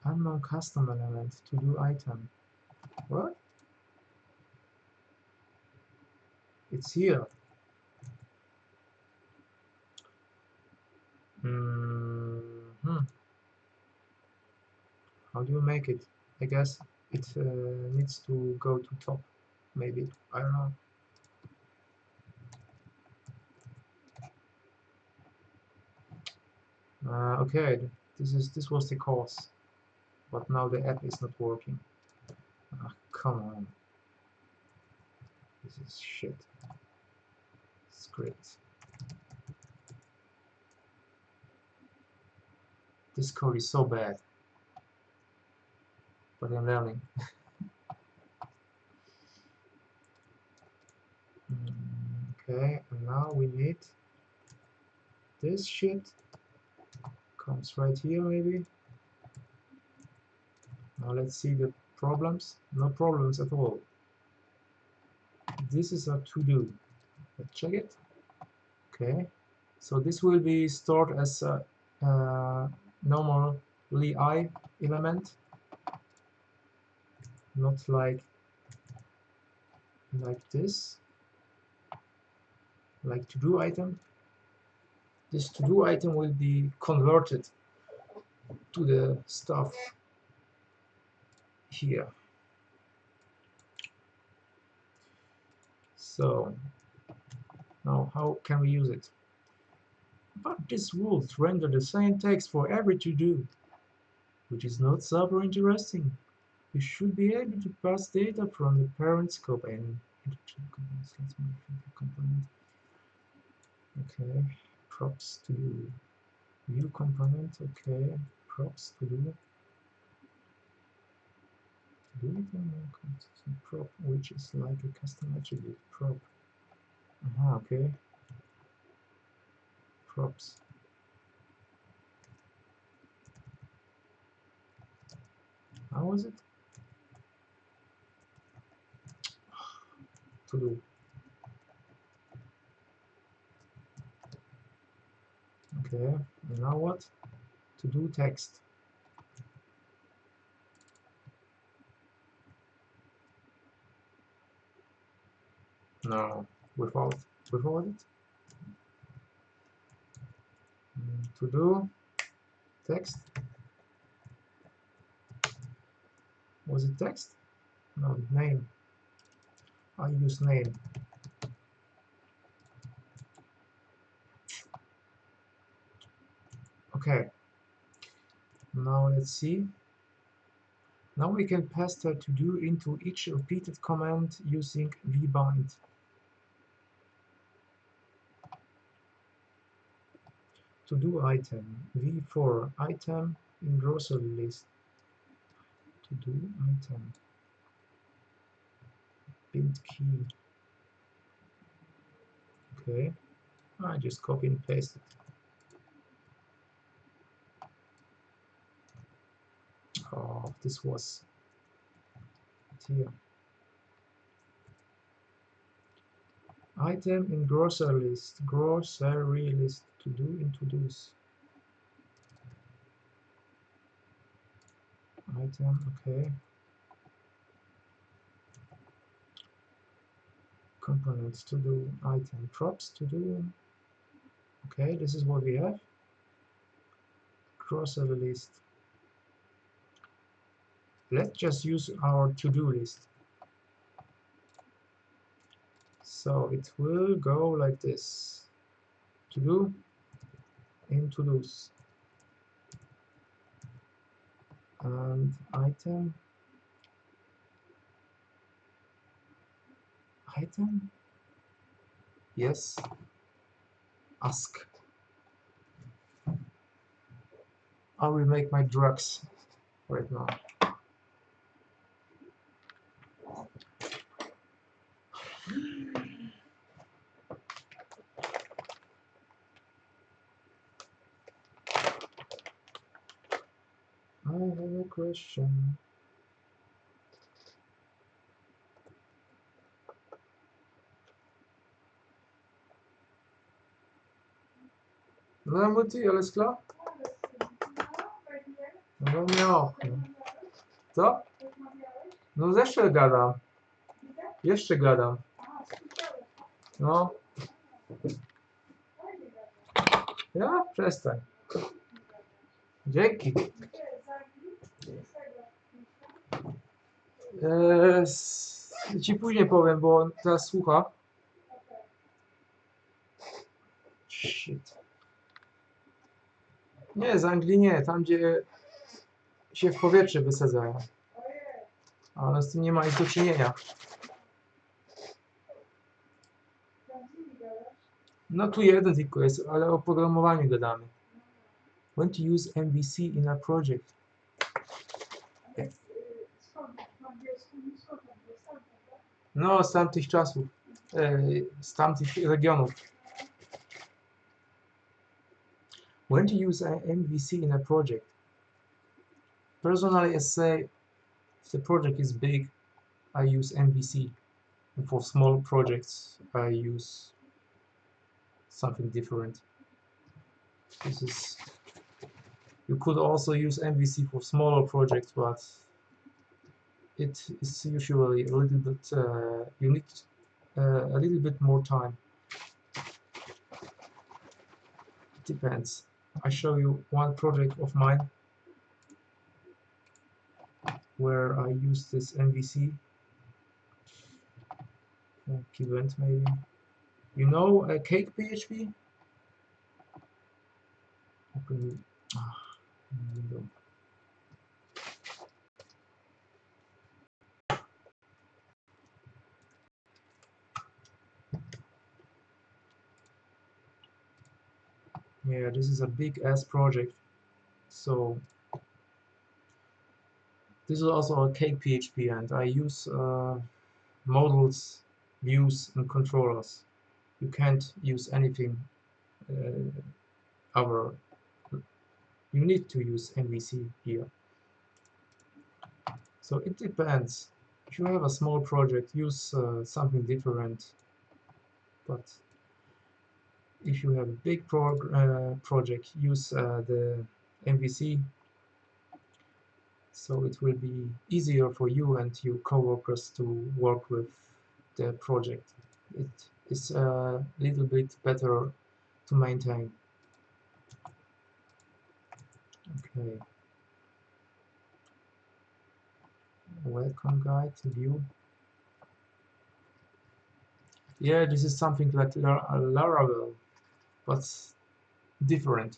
Unknown custom element to do item. What? It's here. How do you make it? I guess it needs to go to top. Maybe. I don't know. Okay, this was the cause, but now the app is not working. Come on, this is shit. Script. This code is so bad, but I'm learning. Okay, and now we need this shit. Comes right here, maybe. Now let's see the problems. No problems at all. This is a to-do. Let's check it. Okay, so this will be stored as a normal li element, not like this, like to-do item. This to-do item will be converted to the stuff here. So now how can we use it? But this rules render the same text for every to-do, which is not super interesting. You should be able to pass data from the parent scope and let's modify the component. Okay, props to do. View component. Okay, props to do. Do it prop, which is like a custom attribute. Prop. Okay. Props. How was it? To do. Okay. And now what? To do text. No, without it. To do text. Was it text? No, name. I use name. Okay, now let's see. Now we can pass the to-do into each repeated command using vbind. To-do item, v4 item in grocery list. To-do item, bind key. Okay, I just copy and paste it. Oh, this was here. Item in grocery list, to do in to-dos. Item, okay. Components to do, item, props to do. Okay, this is what we have. Grocery list. Let's just use our to-do list. So it will go like this. To do in to-dos. And item. Item? Yes. Ask. I will make my drugs right now. I have a question. No, Mutti, alles klar? No, bei mir auch. Ne? Co? No, jeszcze gadam. Jeszcze gadam. No. Ja? Przestań. Dzięki. Ci później powiem, bo on teraz słucha. Shit. Nie, z Anglii nie. Tam, gdzie się w powietrze wysadzają. Ale z tym nie ma nic do czynienia. No tu jeden tylko jest, ale o programowaniu gadamy. When to use MVC in a project. No, z tamtych czasów. Z tamtych regionów. When to use an MVC in a project. Personally, I say if the project is big, I use MVC. And for small projects, I use something different. This is. You could also use MVC for smaller projects, but it is usually a little bit. You need a little bit more time. It depends. I show you one project of mine where I use this MVC. Event maybe. You know cake PHP? Open window. Yeah, this is a big ass project. So this is also a cake PHP, and I use models, views, and controllers. You can't use anything other. You need to use MVC here. So it depends. If you have a small project, use something different. But if you have a big project, use the MVC. So it will be easier for you and your coworkers to work with the project. It is a little bit better to maintain. Okay. Welcome guide to view. Yeah, this is something like Laravel, but different.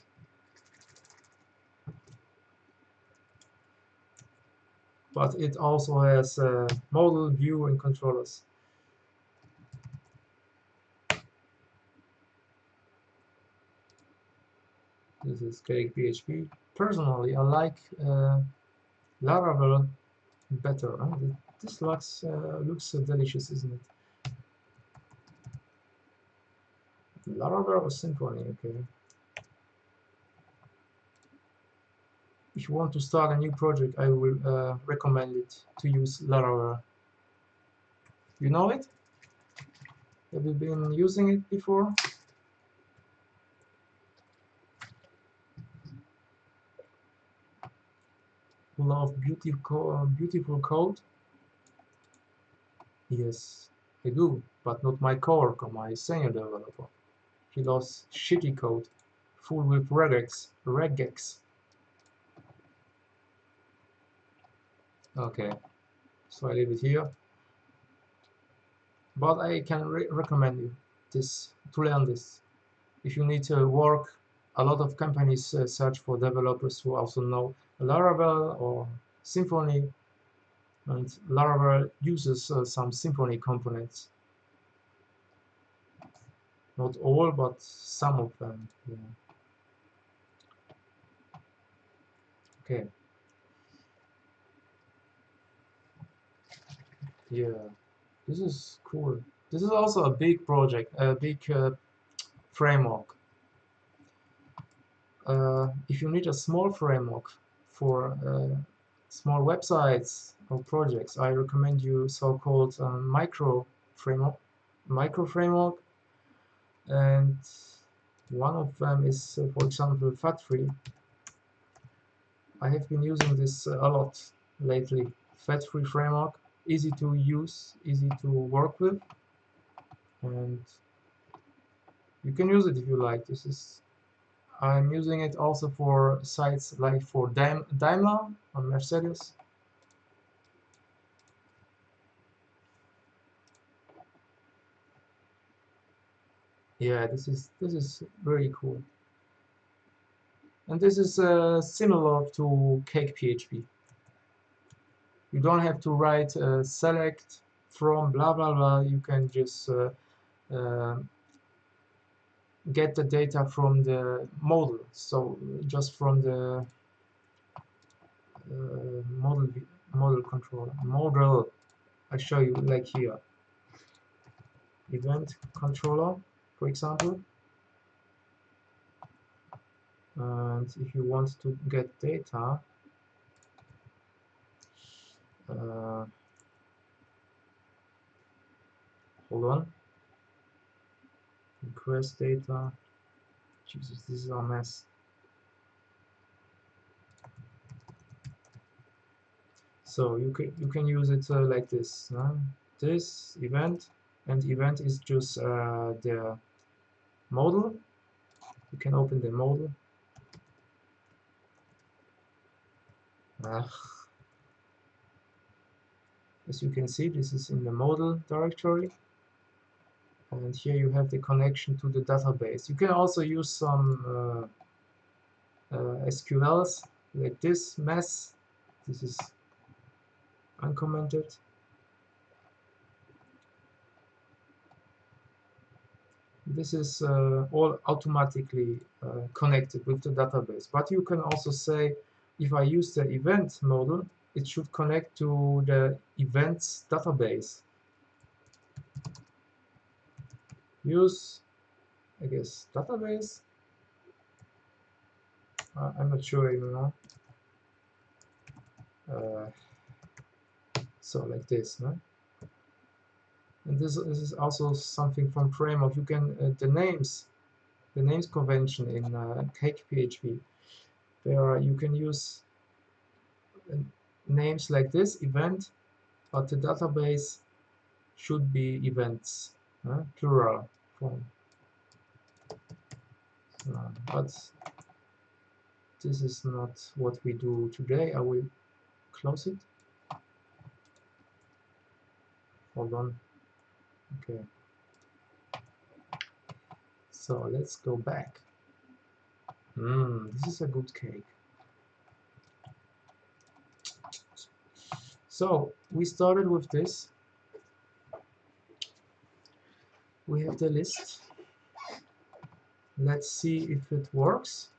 but it also has model, view, and controllers. This is Cake PHP. Personally, I like Laravel better. Huh? This looks delicious, isn't it? Laravel or Symfony, okay. If you want to start a new project, I will recommend it to use Laravel. You know it? Have you been using it before? Love beautiful code? Yes, I do, but not my coworker, my senior developer. He loves shitty code, full with regex. Okay, so I leave it here. But I can recommend you this to learn this. If you need to work, a lot of companies search for developers who also know Laravel or Symfony, and Laravel uses some Symfony components. Not all, but some of them. Yeah. Okay. Yeah, this is cool. This is also a big project, a big framework. If you need a small framework for small websites or projects, I recommend you so-called micro framework, and one of them is, for example, Fat3. I have been using this a lot lately. Fat3 framework, easy to use, easy to work with, and you can use it if you like. I'm using it also for sites like for Daimler on Mercedes. Yeah, this is very cool, and this is similar to Cake PHP. You don't have to write select from blah blah blah. You can just uh, get the data from the model. So just from the model controller model. I show you like here, event controller, for example. And if you want to get data, uh, hold on, request data. Jesus, this is a mess. So you can use it like this. This event, and event is just the model. You can open the model. As you can see, this is in the model directory, and here you have the connection to the database. You can also use some SQLs like this mess. This is uncommented. This is all automatically connected with the database. But you can also say, if I use the event model, it should connect to the events database. Use, I guess, database. I'm not sure anymore. So like this, no? And this is also something from framework. You can the names convention in Cake PHP. There you can use names like this event, but the database should be events, plural form. But this is not what we do today. I will close it. Hold on. Okay. So let's go back. This is a good cake. So we started with this. We have the list. Let's see if it works.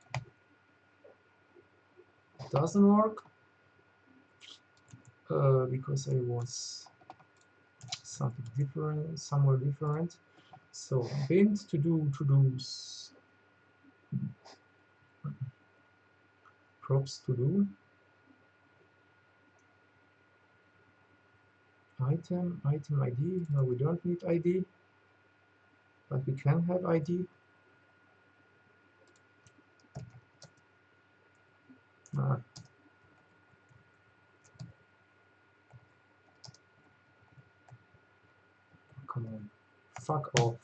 It doesn't work because I was something different, somewhere different. So bind to-dos, props to-do, item ID. No, we don't need ID, but we can have ID. Ah, come on, fuck off.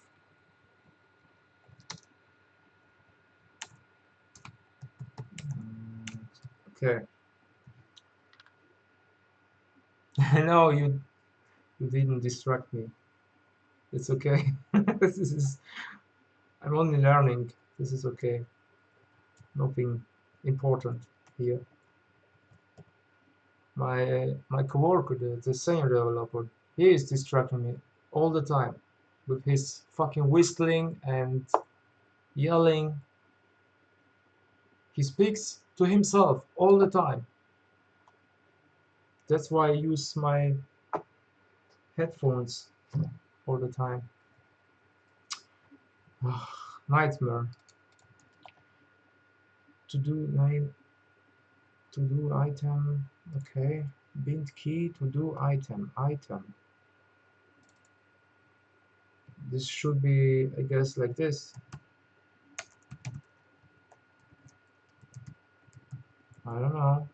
Okay. No, you didn't distract me. It's okay. This is I'm only learning. This is okay. Nothing important here. My coworker, the senior developer, he is distracting me all the time with his fucking whistling and yelling. He speaks to himself all the time. That's why I use my headphones all the time. Nightmare. To do name, to do item. Okay. Bind key to do item. This should be, I guess, like this. I don't know.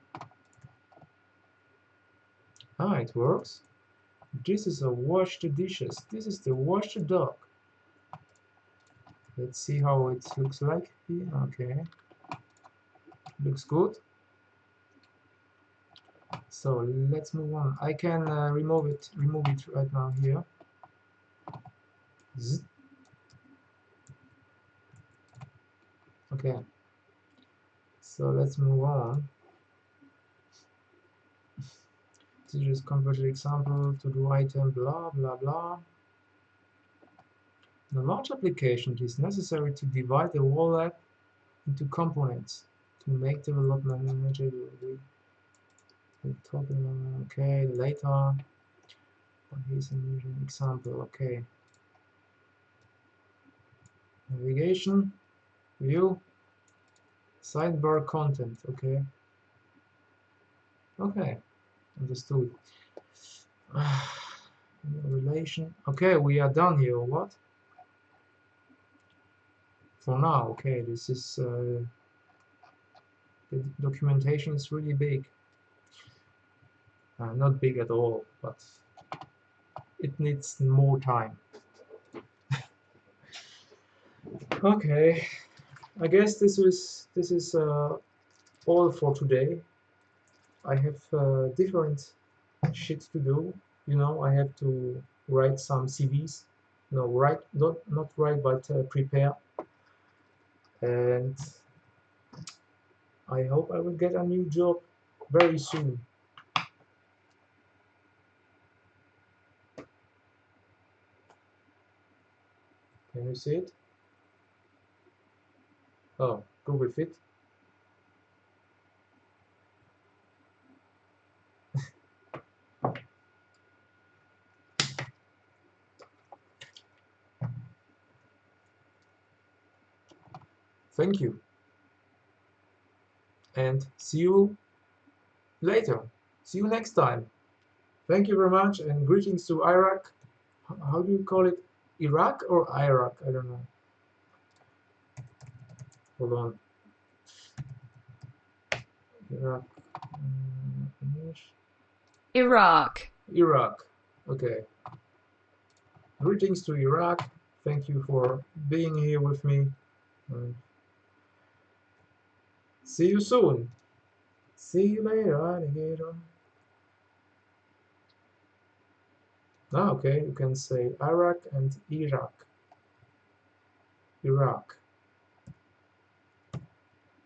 Ah, it works. This is a wash the dishes. This is the wash the dog. Let's see how it looks like here. Okay. Looks good. So let's move on. I can remove it right now here. Zzz. Okay. So let's move on. To just convert the example to do item blah blah blah. In a large application, it is necessary to divide the whole app into components to make development manageable. We're talking okay later. But here's an example. Okay. Navigation, view, sidebar content. Okay. Okay. Understood. Relation. Okay, we are done here. What? For now. Okay, this is the documentation is really big. Not big at all, but it needs more time. Okay, I guess this is all for today. I have different shit to do. You know, I have to write some CVs. No, write not write, but prepare. And I hope I will get a new job very soon. Can you see it? Oh, Google Fit. Thank you. And see you later. See you next time. Thank you very much and greetings to Iraq. How do you call it? Iraq or Iraq? I don't know. Hold on. Iraq. English. Iraq. Iraq. Okay. Greetings to Iraq. Thank you for being here with me. See you soon. See you later, alligator. Ah, okay, you can say Iraq and Iraq. Iraq.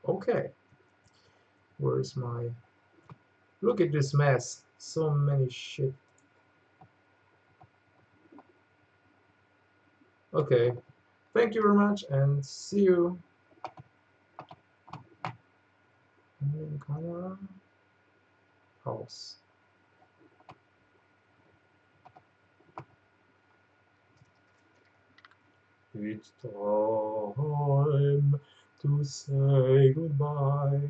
Okay. Where's my... Look at this mess. So many shit. Okay. Thank you very much and see you. Color house. It's time to say goodbye.